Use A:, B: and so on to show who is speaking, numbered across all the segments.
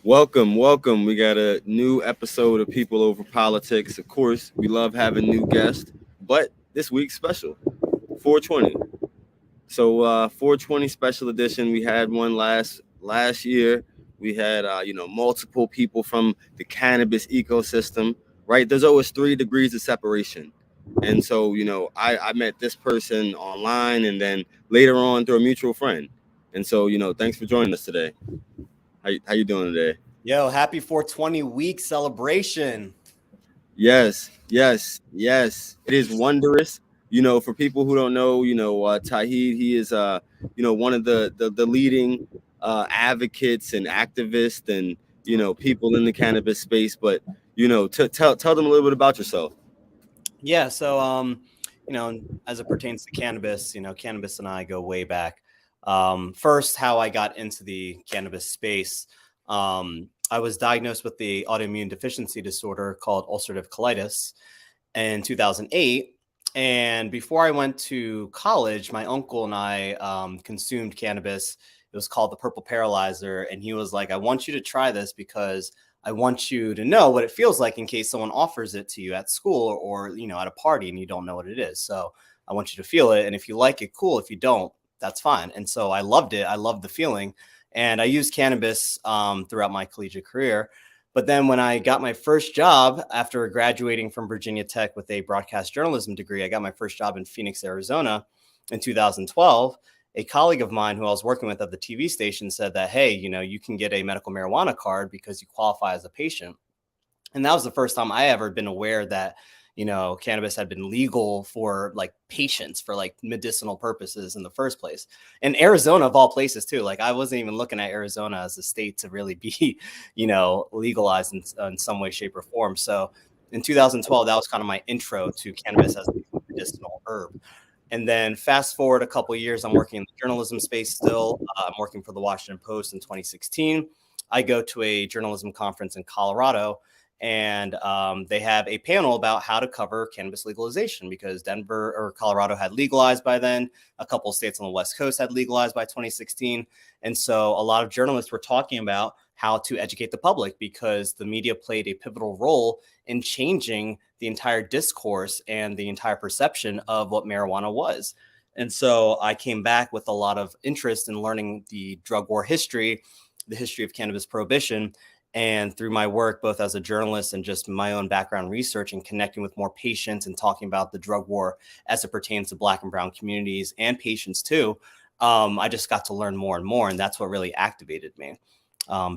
A: Welcome, welcome. We got a new episode of People Over Politics. Of course, we love having new guests, but this week's special, 420. So 420 special edition. We had one last year. We had multiple people from the cannabis ecosystem. Right, there's always 3 degrees of separation, and so I met this person online, and then later on through a mutual friend. And so thanks for joining us today. How you doing today?
B: Yo, happy 420 week celebration.
A: Yes, yes, yes. It is wondrous. For people who don't know, Tauhid, he is, one of the leading advocates and activists and, people in the cannabis space. But, tell them a little bit about yourself.
B: Yeah, so as it pertains to cannabis, cannabis and I go way back. First, how I got into the cannabis space. I was diagnosed with the autoimmune deficiency disorder called ulcerative colitis in 2008. And before I went to college, my uncle and I consumed cannabis. It was called the Purple Paralyzer. And he was like, I want you to try this because I want you to know what it feels like in case someone offers it to you at school or at a party and you don't know what it is. So I want you to feel it. And if you like it, cool. If you don't, that's fine. And so I loved it. I loved the feeling. And I used cannabis throughout my collegiate career. But then when I got my first job after graduating from Virginia Tech with a broadcast journalism degree, I got my first job in Phoenix, Arizona in 2012. A colleague of mine who I was working with at the TV station said that, hey, you can get a medical marijuana card because you qualify as a patient. And that was the first time I ever been aware that, cannabis had been legal for like patients for like medicinal purposes in the first place. And Arizona, of all places, too. Like I wasn't even looking at Arizona as a state to really be, legalized in some way, shape, or form. So in 2012, that was kind of my intro to cannabis as a medicinal herb. And then fast forward a couple of years, I'm working in the journalism space still. I'm working for the Washington Post in 2016. I go to a journalism conference in Colorado, and they have a panel about how to cover cannabis legalization because Denver or Colorado had legalized by then. A couple of states on the West Coast had legalized by 2016. And so a lot of journalists were talking about how to educate the public because the media played a pivotal role in changing the entire discourse and the entire perception of what marijuana was. And so I came back with a lot of interest in learning the drug war history, the history of cannabis prohibition. And through my work, both as a journalist and just my own background research and connecting with more patients and talking about the drug war as it pertains to Black and brown communities and patients too, I just got to learn more and more. And that's what really activated me.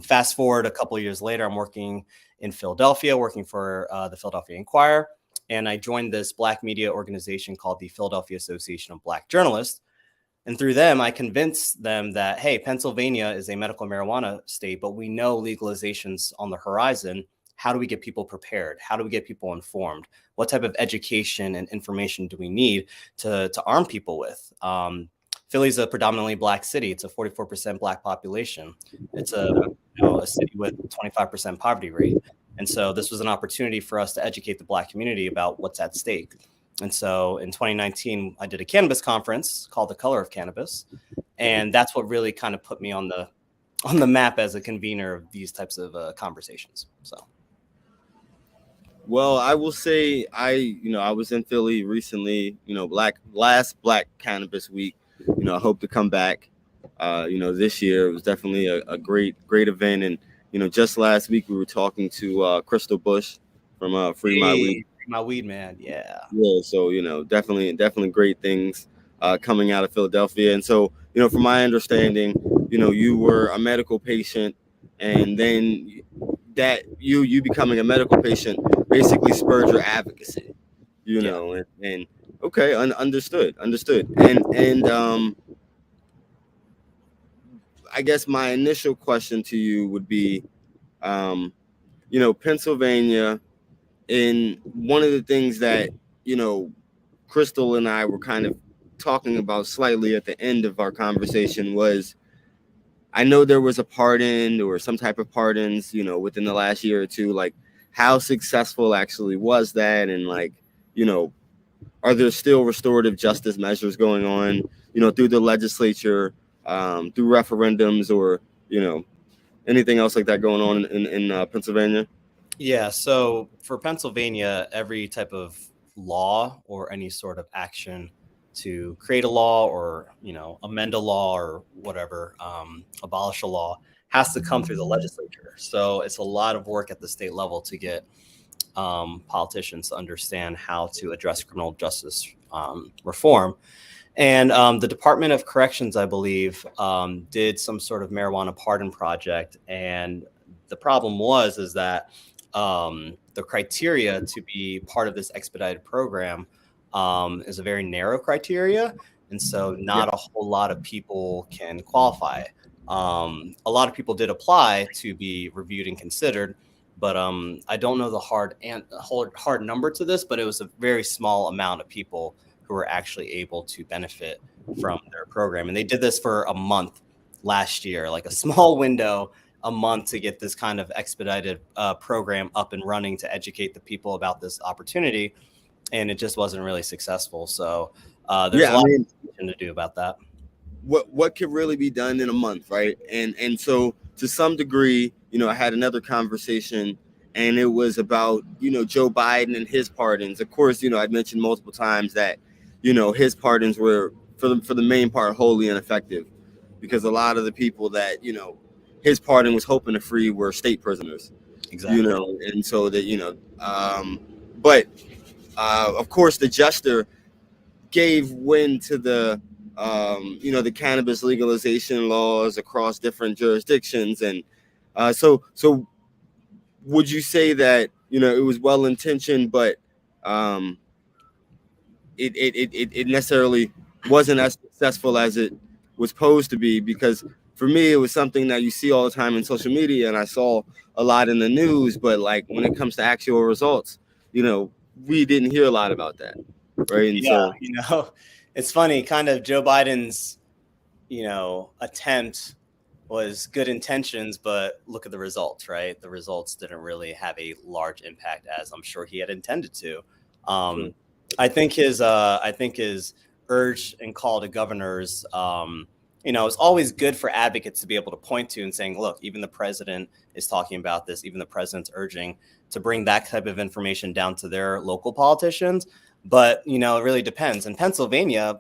B: Fast forward a couple of years later, I'm working in Philadelphia, working for the Philadelphia Inquirer. And I joined this Black media organization called the Philadelphia Association of Black Journalists. And through them, I convinced them that, hey, Pennsylvania is a medical marijuana state, but we know legalization's on the horizon. How do we get people prepared? How do we get people informed? What type of education and information do we need to arm people with? Philly's a predominantly Black city. It's a 44% Black population. It's a city with 25% poverty rate. And so this was an opportunity for us to educate the Black community about what's at stake. And so in 2019, I did a cannabis conference called The Color of Cannabis. And that's what really kind of put me on the map as a convener of these types of conversations. So.
A: Well, I will say I was in Philly recently, last Black Cannabis Week. I hope to come back, this year. It was definitely a great event. And, just last week we were talking to Crystal Bush from Free My Weed.
B: My weed, man. Yeah.
A: Yeah. So, definitely great things coming out of Philadelphia. And so, from my understanding, you were a medical patient, and then that you becoming a medical patient basically spurred your advocacy, and okay, understood. And I guess my initial question to you would be, Pennsylvania, and one of the things that, Crystal and I were kind of talking about slightly at the end of our conversation was, I know there was a pardon or some type of pardons, within the last year or two. Like, how successful actually was that? And like, are there still restorative justice measures going on, through the legislature, through referendums, or, anything else like that going on in Pennsylvania?
B: Yeah, so for Pennsylvania, every type of law or any sort of action to create a law or, amend a law or whatever, abolish a law has to come through the legislature. So it's a lot of work at the state level to get politicians to understand how to address criminal justice reform. And the Department of Corrections, I believe, did some sort of marijuana pardon project. And the problem is that the criteria to be part of this expedited program is a very narrow criteria. And so not a whole lot of people can qualify. A lot of people did apply to be reviewed and considered, but I don't know the hard number to this, but it was a very small amount of people who were actually able to benefit from their program. And they did this for a month last year, like a small window, a month to get this kind of expedited program up and running to educate the people about this opportunity. And it just wasn't really successful. So there's a lot to do about that.
A: What could really be done in a month, right? And so to some degree, I had another conversation, and it was about, Joe Biden and his pardons. Of course, I'd mentioned multiple times that, his pardons were, for the main part, wholly ineffective, because a lot of the people that, his pardon was hoping to free were state prisoners.
B: Exactly.
A: And so that, but of course, the jester gave wind to the, the cannabis legalization laws across different jurisdictions. And so would you say that, it was well-intentioned, but it necessarily wasn't as successful as it was supposed to be? Because for me, it was something that you see all the time in social media, and I saw a lot in the news, but like when it comes to actual results, we didn't hear a lot about that, right? And
B: so, it's funny, kind of Joe Biden's, attempt was good intentions, but look at the results, right? The results didn't really have a large impact as I'm sure he had intended to.
A: Sure.
B: I think his urge and call to governors, it's always good for advocates to be able to point to and saying, look, even the president is talking about this, even the president's urging to bring that type of information down to their local politicians. But, it really depends. In Pennsylvania,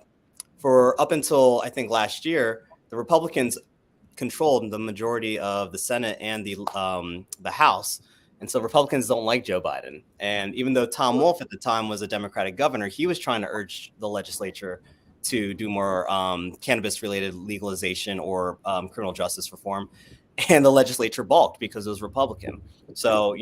B: for up until I think last year, the Republicans controlled the majority of the Senate and the House. And so Republicans don't like Joe Biden. And even though Tom Wolf at the time was a Democratic governor, he was trying to urge the legislature to do more cannabis-related legalization or criminal justice reform. And the legislature balked because it was Republican. So,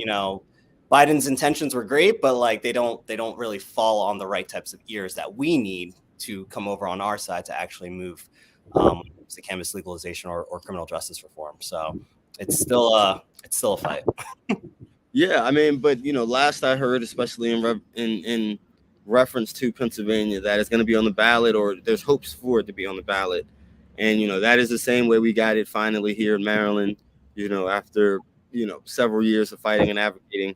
B: Biden's intentions were great, but like they don't really fall on the right types of ears that we need to come over on our side to actually move the cannabis legalization or criminal justice reform. So it's still a fight.
A: Yeah, I mean, but last I heard, especially in reference to Pennsylvania, that it's going to be on the ballot, or there's hopes for it to be on the ballot, and that is the same way we got it finally here in Maryland. After several years of fighting and advocating,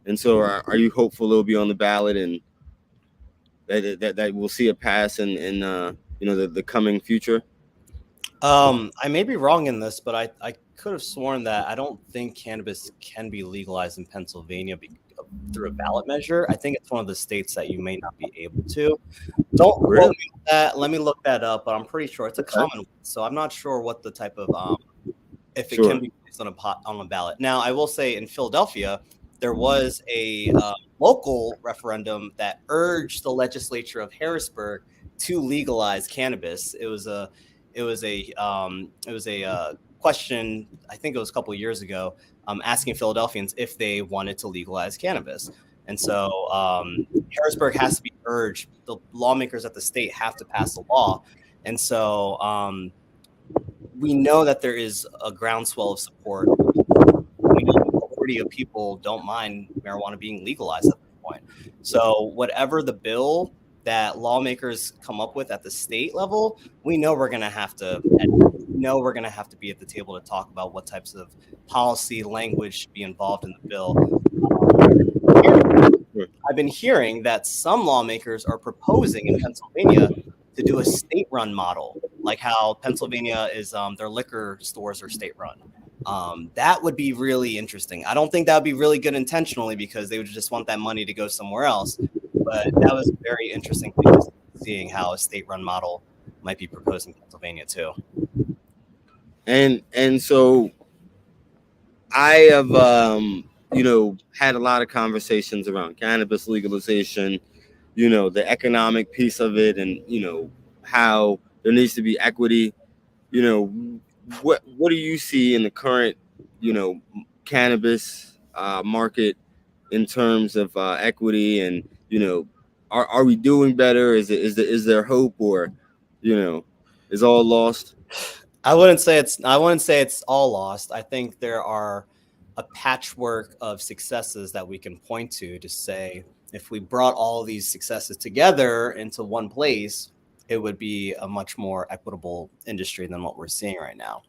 A: and so are you hopeful it'll be on the ballot and that we'll see it pass in the coming future?
B: I may be wrong in this, but I could have sworn that I don't think cannabis can be legalized in Pennsylvania through a ballot measure. I think it's one of the states that you may not be able to. Don't quote me on that. Let me look that up, but I'm pretty sure it's a Commonwealth. So I'm not sure what the type of if it can be placed on a ballot. Now, I will say in Philadelphia, there was a local referendum that urged the legislature of Harrisburg to legalize cannabis. It was a question, I think it was a couple of years ago, asking Philadelphians if they wanted to legalize cannabis. And so Harrisburg has to be urged. The lawmakers at the state have to pass a law. And so we know that there is a groundswell of support. We know the majority of people don't mind marijuana being legalized at this point. So whatever the bill that lawmakers come up with at the state level, we know we're going to have to be at the table to talk about what types of policy language should be involved in the bill. I've been hearing that some lawmakers are proposing in Pennsylvania to do a state-run model, like how Pennsylvania is their liquor stores are state-run. That would be really interesting. I don't think that would be really good intentionally because they would just want that money to go somewhere else. But that was a very interesting thing, seeing how a state-run model might be proposed in Pennsylvania too.
A: And so I have had a lot of conversations around cannabis legalization, the economic piece of it, and how there needs to be equity. What do you see in the current cannabis market in terms of equity, and are we doing better? Is there hope, or is all lost?
B: I wouldn't say it's all lost. I think there are a patchwork of successes that we can point to say if we brought all of these successes together into one place, it would be a much more equitable industry than what we're seeing right now.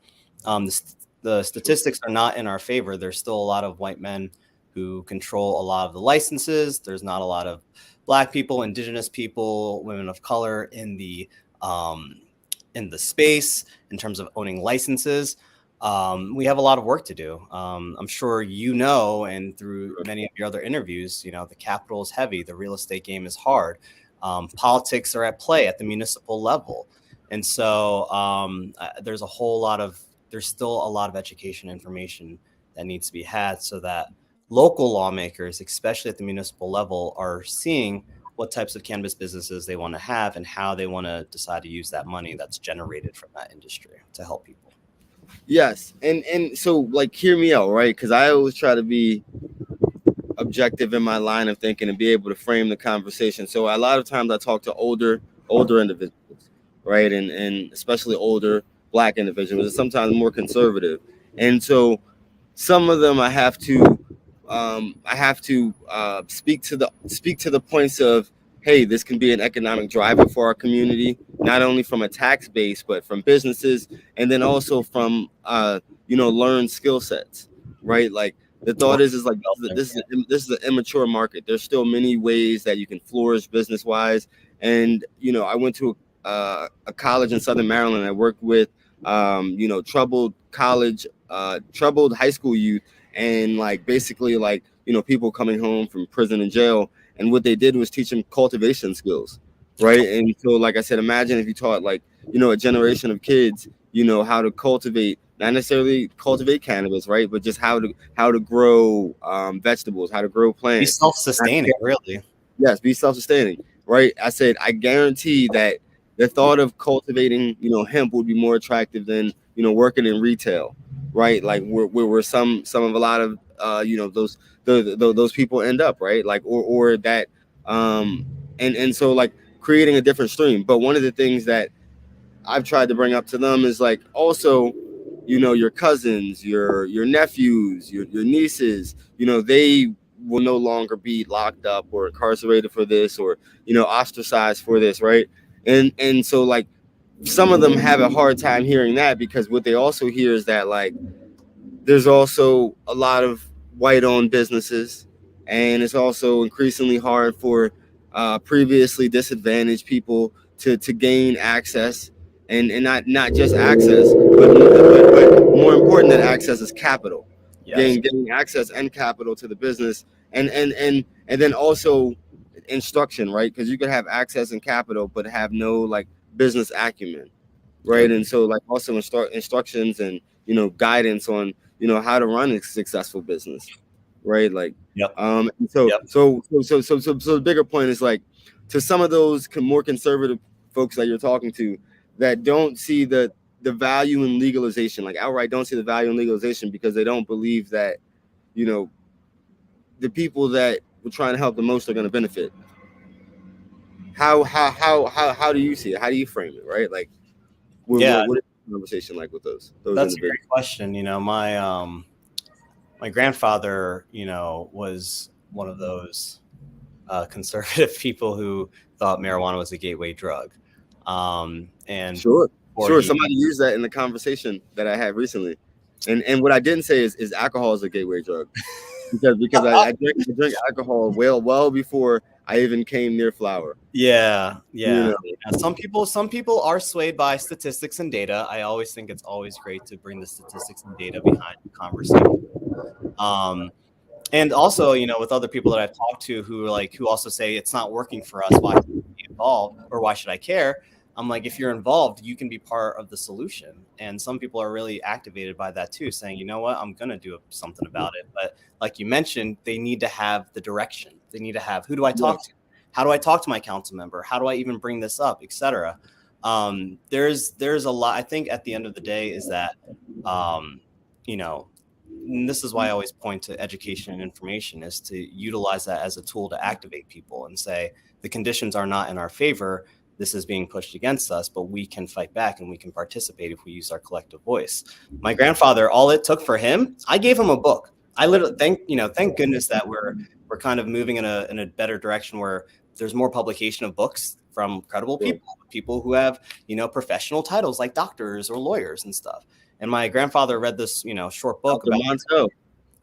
B: The statistics are not in our favor. There's still a lot of white men who control a lot of the licenses. There's not a lot of Black people, Indigenous people, women of color in the space in terms of owning licenses. We have a lot of work to do. I'm sure and through many of your other interviews, the capital is heavy, the real estate game is hard. Politics are at play at the municipal level. And so there's still a lot of education information that needs to be had so that local lawmakers, especially at the municipal level, are seeing what types of cannabis businesses they want to have and how they want to decide to use that money that's generated from that industry to help people.
A: Yes. And so hear me out, right? Because I always try to be objective in my line of thinking and be able to frame the conversation. So a lot of times I talk to older individuals, right? And especially older Black individuals, and sometimes more conservative. And so some of them I have to speak to the points of, hey, this can be an economic driver for our community, not only from a tax base, but from businesses, and then also from learned skill sets, right? Like the thought is this is an immature market. There's still many ways that you can flourish business wise. And I went to a college in Southern Maryland. I worked with troubled high school youth, and basically people coming home from prison and jail. And what they did was teach them cultivation skills, right? And so, like I said, imagine if you taught a generation of kids, how to cultivate, not necessarily cultivate cannabis, right? But just how to grow vegetables, how to grow plants.
B: Be self-sustaining, really.
A: Yes, be self-sustaining, right? I said, I guarantee that the thought of cultivating, hemp would be more attractive than, working in retail, right? Like where some of a lot of, those people end up, right? Or that, and so creating a different stream. But one of the things that I've tried to bring up to them is also, your cousins, your nephews, your nieces, they will no longer be locked up or incarcerated for this, or ostracized for this, right? And so some of them have a hard time hearing that, because what they also hear is that there's also a lot of white-owned businesses, and it's also increasingly hard for previously disadvantaged people to gain access, and not just access, but more important than access is capital.
B: Yes.
A: Getting access and capital to the business, and then also instruction, right? Because you could have access and capital but have no business acumen, right? And so also instructions and guidance on how to run a successful business, right? And so the bigger point is to some of those more conservative folks that you're talking to that don't see the value in legalization, outright don't see the value in legalization, because they don't believe that the people that we're trying to help the most are going to benefit. How do you see it? How do you frame it, right? What is the conversation like with those
B: That's a great question. My grandfather, was one of those conservative people who thought marijuana was a gateway drug. And
A: sure, somebody used that in the conversation that I had recently, and what I didn't say is alcohol is a gateway drug, because I drink alcohol well before I even came near flower.
B: Yeah.
A: You know,
B: Some people are swayed by statistics and data. I always think it's always great to bring the statistics and data behind the conversation. And also, with other people that I've talked to who also say it's not working for us, why should I be involved or why should I care? I'm like, if you're involved, you can be part of the solution. And some people are really activated by that too, saying, you know what, I'm going to do something about it. But like you mentioned, they need to have the direction. They need to have, who do I talk to? How do I talk to my council member? How do I even bring this up, etc. There's a lot. I think at the end of the day is that, you know, and this is why I always point to education and information, is to utilize that as a tool to activate people and say the conditions are not in our favor. This is being pushed against us, but we can fight back and we can participate if we use our collective voice. My grandfather, all it took for him, I gave him a book. I literally thank goodness that we're kind of moving in a better direction where there's more publication of books from credible people who have, professional titles like doctors or lawyers and stuff. And my grandfather read this, short book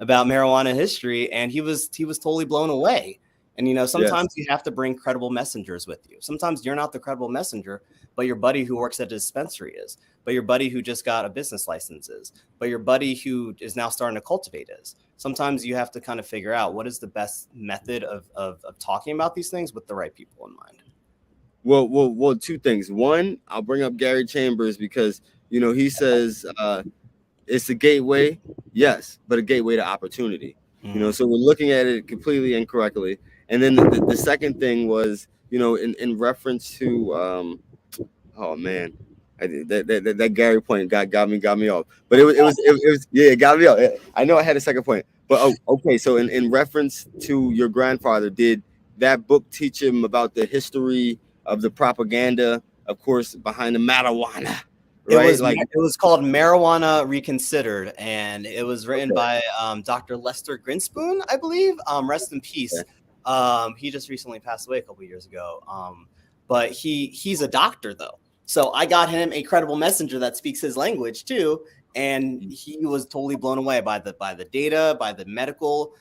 B: about marijuana history, and he was totally blown away. And sometimes you have to bring credible messengers with you. Sometimes you're not the credible messenger, but your buddy who works at a dispensary is, but your buddy who just got a business license is, but your buddy who is now starting to cultivate is. Sometimes you have to kind of figure out what is the best method of talking about these things with the right people in mind.
A: Well, two things. One, I'll bring up Gary Chambers because he says it's a gateway, yes, but a gateway to opportunity. So we're looking at it completely incorrectly. And then the second thing was, in reference to oh man, that Gary point got me off. But it was yeah, it got me off. I know I had a second point, but okay. So in reference to your grandfather, did that book teach him about the history of the propaganda, of course, behind the marijuana? Right?
B: It was called Marijuana Reconsidered, and it was written by Dr. Lester Grinspoon, I believe. Rest in peace. He just recently passed away a couple years ago. But he's a doctor though, so I got him a credible messenger that speaks his language too, and he was totally blown away by the data, by the medical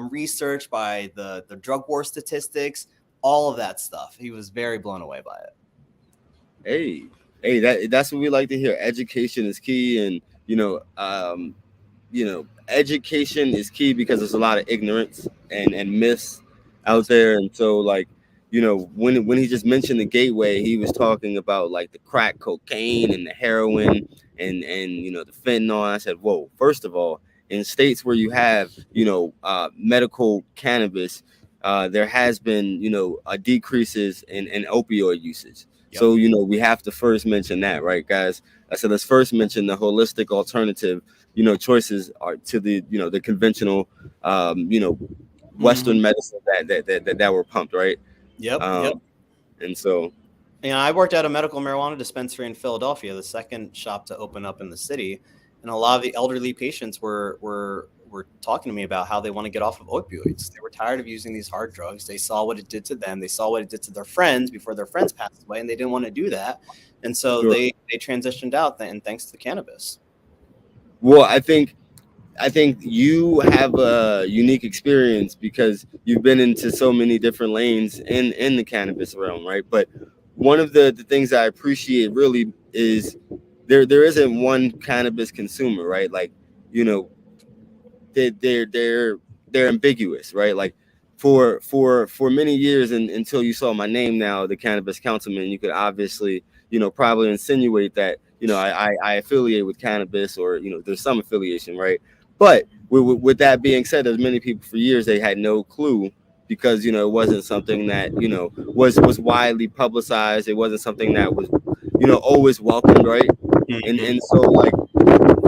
B: research, by the drug war statistics, all of that stuff. He was very blown away by it.
A: Hey, that's what we like to hear. Education is key, and education is key because there's a lot of ignorance and myths out there. And so, when he just mentioned the gateway, he was talking about like the crack cocaine and the heroin and the fentanyl. I said, whoa, first of all, in states where you have medical cannabis, there has been decreases in opioid usage. So, we have to first mention that, right, guys? I said, let's first mention the holistic alternative, choices are to the, the conventional, Western medicine that were pumped, right?
B: Yep.
A: And so,
B: I worked at a medical marijuana dispensary in Philadelphia, the second shop to open up in the city. And a lot of the elderly patients were talking to me about how they want to get off of opioids. They were tired of using these hard drugs. They saw what it did to them. They saw what it did to their friends before their friends passed away, and they didn't want to do that. And so they transitioned out, and thanks to cannabis.
A: Well, I think you have a unique experience because you've been into so many different lanes in the cannabis realm, right? But one of the things I appreciate really is there isn't one cannabis consumer, right? Like, they're ambiguous, right? Like for many years, and until you saw my name now, the Cannabis Councilman, you could obviously probably insinuate that I affiliate with cannabis, or there's some affiliation, right? But with that being said, there's many people for years they had no clue because it wasn't something that was widely publicized. It wasn't something that was always welcomed, right? And so, like,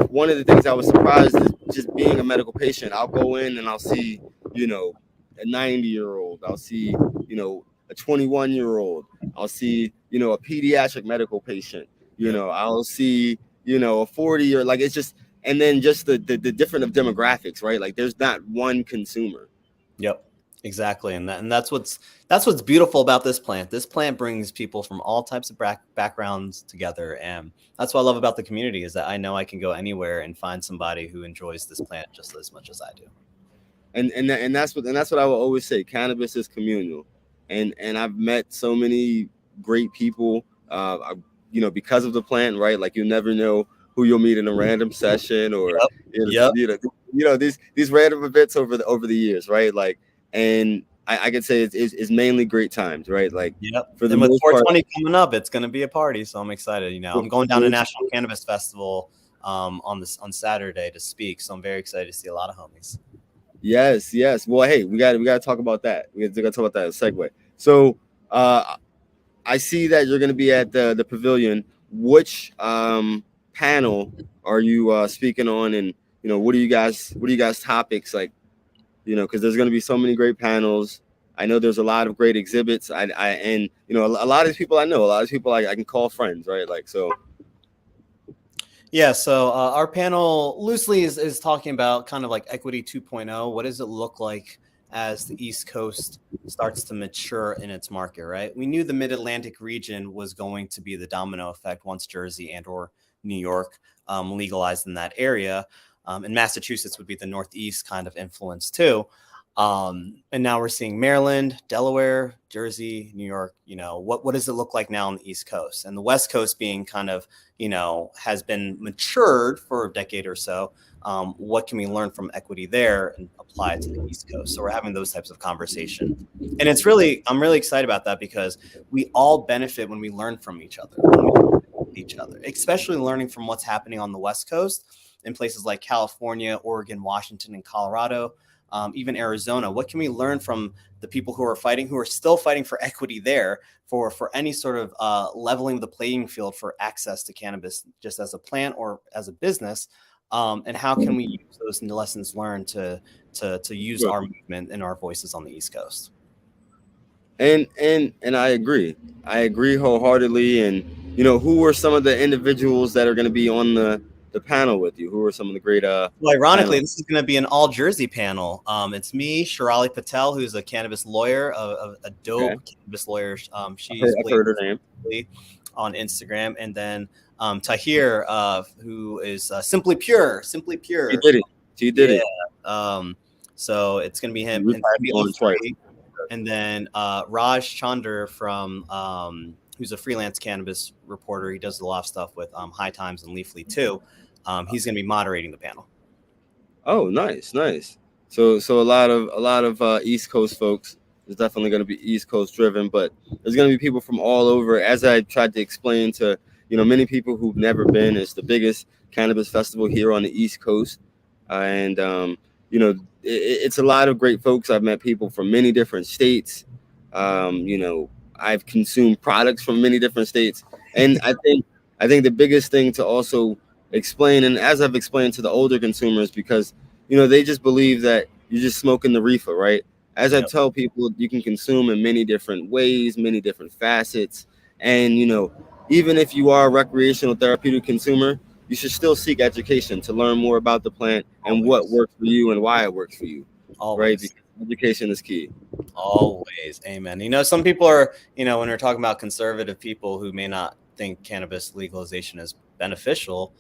A: one of the things I was surprised is just being a medical patient. I'll go in and I'll see a 90-year-old. I'll see a 21-year-old. I'll see a pediatric medical patient. I'll see a 40-year, like, it's just. And then just the different of demographics, right? Like, there's not one consumer.
B: Yep, exactly. And that's what's beautiful about this plant. This plant brings people from all types of backgrounds together. And that's what I love about the community, is that I know I can go anywhere and find somebody who enjoys this plant just as much as I do.
A: And that's what I will always say. Cannabis is communal. and I've met so many great people, because of the plant, right? Like you never know who you'll meet in a random session, or
B: Yep. Yep.
A: these random events over the years, right? Like, and I could say it's mainly great times, right? Like
B: Yep.
A: for the
B: And with
A: most part.
B: 420 coming up, it's going to be a party. So I'm excited. I'm going down to National Cannabis Festival on Saturday to speak. So I'm very excited to see a lot of homies.
A: Yes, yes. Well, hey, we got to talk about that. We got to talk about that segue. So, I see that you're going to be at the pavilion. Which panel are you speaking on, and what are you guys topics like? Because there's going to be so many great panels. I know there's a lot of great exhibits. And a lot of these people I know, a lot of people I can call friends, right? Like so.
B: Yeah, so our panel loosely is talking about kind of like equity 2.0. What does it look like as the East Coast starts to mature in its market, right? We knew the Mid-Atlantic region was going to be the domino effect once Jersey and or New York legalized in that area. And Massachusetts would be the Northeast kind of influence too. And now we're seeing Maryland, Delaware, Jersey, New York. What does it look like now on the East Coast? And the West Coast being kind of, has been matured for a decade or so. What can we learn from equity there and apply it to the East Coast? So we're having those types of conversations. And I'm really excited about that because we all benefit when we learn from each other, especially learning from what's happening on the West Coast in places like California, Oregon, Washington, and Colorado. Even Arizona. What can we learn from the people who are still fighting for equity there, for any sort of leveling the playing field for access to cannabis, just as a plant or as a business? And how can we use those lessons learned to use our movement and our voices on the East Coast?
A: And I agree wholeheartedly. And who are some of the individuals that are going to be on the panel with you? Who are some of the great
B: well, ironically, this is going to be an all Jersey panel. It's me, Shirali Patel, who's a cannabis lawyer, a dope cannabis lawyer. She's
A: heard her name
B: on Instagram, and then Tahir, who is Simply Pure. She did it. So it's going to be him, and then Raj Chander from who's a freelance cannabis reporter. He does a lot of stuff with High Times and Leafly too. He's going to be moderating the panel.
A: Oh, nice. So a lot of East Coast folks. It's definitely going to be East Coast driven, but there's going to be people from all over. As I tried to explain to many people who've never been, it's the biggest cannabis festival here on the East Coast, and it's a lot of great folks. I've met people from many different states. I've consumed products from many different states, and I think the biggest thing to also explain, and as I've explained to the older consumers, because they just believe that you're just smoking the reefer, right? As I tell people, you can consume in many different ways, many different facets, and even if you are a recreational therapeutic consumer, you should still seek education to learn more about the plant and what works for you and why it works for you. Right? Because education is key.
B: Always. Amen. Some people are, when we're talking about conservative people who may not think cannabis legalization is beneficial,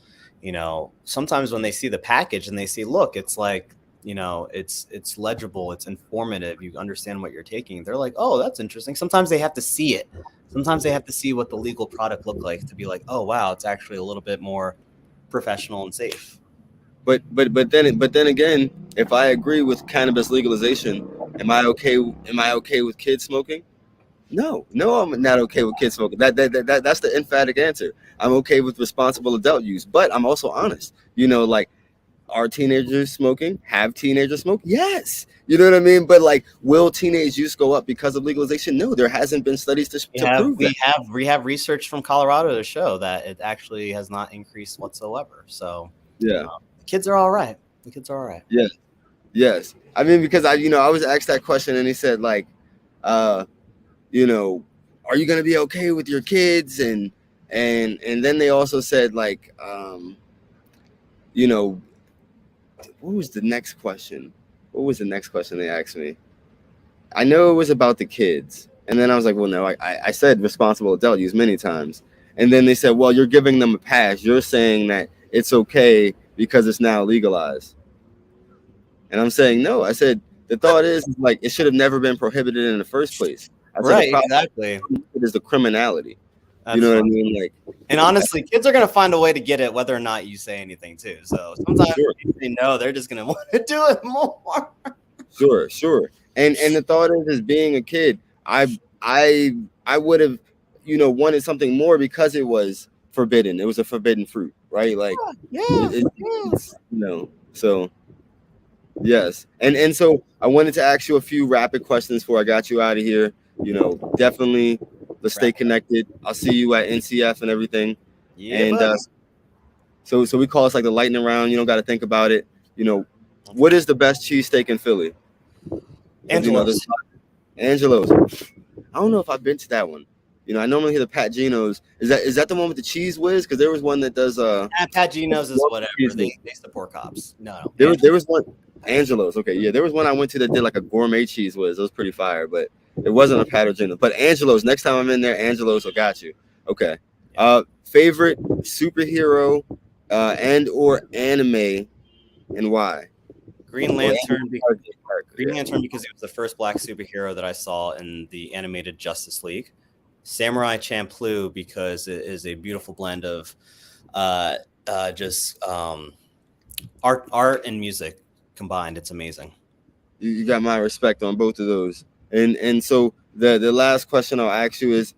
B: sometimes when they see the package and they see, look, it's like, it's legible, it's informative, you understand what you're taking, they're like, oh, that's interesting. Sometimes they have to see it. Sometimes they have to see what the legal product looked like to be like, oh, wow, it's actually a little bit more professional and safe.
A: But then again, if I agree with cannabis legalization, am I okay with kids smoking? No, I'm not okay with kids smoking. That's the emphatic answer. I'm okay with responsible adult use, but I'm also honest. Like, are teenagers smoking? Have teenagers smoke? Yes. You know what I mean? But like, will teenage use go up because of legalization? No, there hasn't been studies to prove that.
B: We have research from Colorado to show that it actually has not increased whatsoever. So
A: yeah,
B: the kids are all right.
A: Yeah. Yes. I mean, because I was asked that question and he said like, are you going to be okay with your kids? And then they also said like, what was the next question? What was the next question they asked me? I know it was about the kids. And then I was like, well, no, I said responsible adult use many times. And then they said, well, you're giving them a pass. You're saying that it's okay because it's now legalized. And I'm saying, no, I said, the thought is like, it should have never been prohibited in the first place. I said the
B: Right,
A: problem
B: exactly.
A: is the criminality.
B: That's
A: You know what I
B: funny.
A: mean? Like,
B: And honestly, kids are gonna find a way to get it whether or not you say anything too. So sometimes
A: sure,
B: if they know, they're just gonna want to do it more.
A: sure. And the thought is being a kid, I would have, wanted something more because it was forbidden. It was a forbidden fruit, right? Like,
B: Yeah,
A: it's, so yes. And so I wanted to ask you a few rapid questions before I got you out of here. Definitely let's stay connected. I'll see you at NCF and everything.
B: yeah,
A: And
B: buddy.
A: so we call this like the lightning round. You don't got to think about it. What is the best cheesesteak in Philly? 'Cause,
B: Angelo's.
A: Angelo's. I don't know if I've been to that one. I normally hear the Pat Geno's. Is that the one with the cheese whiz? Because there was one that does
B: Pat Geno's is whatever. They support cops. No.
A: There was one. Angelo's. Okay, yeah, there was one I went to that did like a gourmet cheese whiz. It was pretty fire, but it wasn't a Pat or Geno's. But Angelo's. Next time I'm in there, Angelo's will got you. Okay. Favorite superhero and or anime, and why?
B: Green Lantern. Green Lantern because he was the first black superhero that I saw in the animated Justice League. Samurai Champloo because it is a beautiful blend of just art and music combined. It's amazing.
A: You got my respect on both of those. And so the last question I'll ask you is,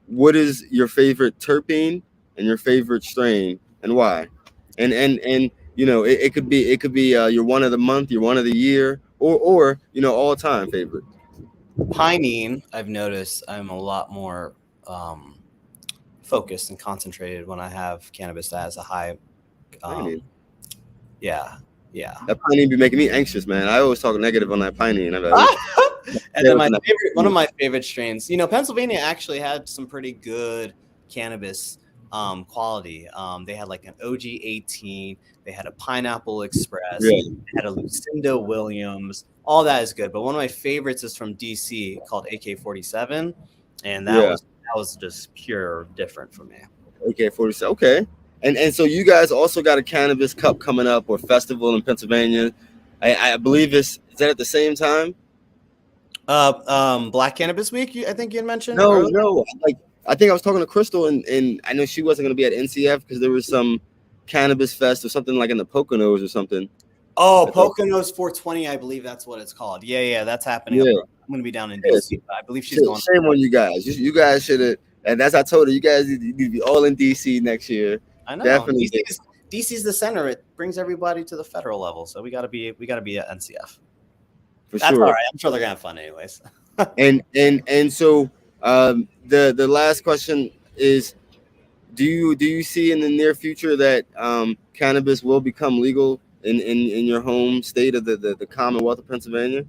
A: what is your favorite terpene and your favorite strain and why? And it could be your one of the month, your one of the year, or all time favorite.
B: Pinene, I've noticed I'm a lot more focused and concentrated when I have cannabis that has a high yeah.
A: That pinene be making me anxious, man. I always talk negative on that pinene.
B: And then one of my favorite strains, Pennsylvania actually had some pretty good cannabis quality. They had like an OG 18, they had a Pineapple Express, they had a Lucinda Williams. All that is good, but one of my favorites is from DC called AK-47, and that was just pure different for me.
A: AK-47, okay. And so you guys also got a cannabis cup coming up or festival in Pennsylvania. I believe is that at the same time?
B: Black Cannabis Week, I think you had mentioned.
A: No. I think I was talking to Crystal, and I know she wasn't going to be at NCF because there was some cannabis fest or something like in the Poconos or something.
B: Oh, Poconos 420, I believe that's what it's called. Yeah, that's happening. Yeah. I'm going to be down in DC. I believe she's going.
A: Shame on you guys. You guys should have. And as I told her, you guys need to be all in DC next year.
B: I know. Definitely. DC's the center. It brings everybody to the federal level, so we got to be at NCF. That's sure. All right. I'm sure they're gonna have fun anyways.
A: and so the last question is, do you see in the near future that cannabis will become legal in your home state of the Commonwealth of Pennsylvania?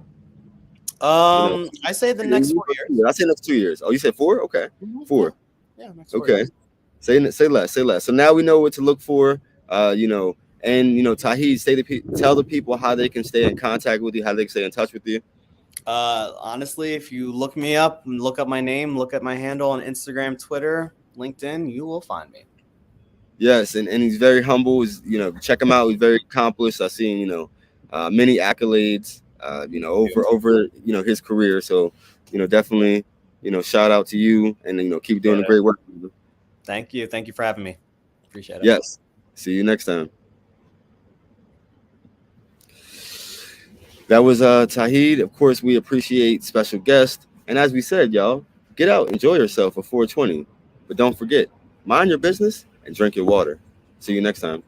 B: I say the next 4 years.
A: I say next 2 years. Oh, you said 4? Okay, 4.
B: Yeah, next 4 years.
A: Say less. So now we know what to look for. Tauhid, tell the people how they can stay in contact with you, how they can stay in touch with you.
B: Honestly, if you look me up and look up my name, look at my handle on Instagram, Twitter, LinkedIn, you will find me.
A: Yes, and he's very humble. Check him out. He's very accomplished. I've seen many accolades. Over his career. So definitely shout out to you and keep doing the great work.
B: Thank you for having me. Appreciate it.
A: Yes. See you next time. That was Tauhid. Of course, we appreciate special guests. And as we said, y'all, get out, enjoy yourself for 420. But don't forget, mind your business and drink your water. See you next time.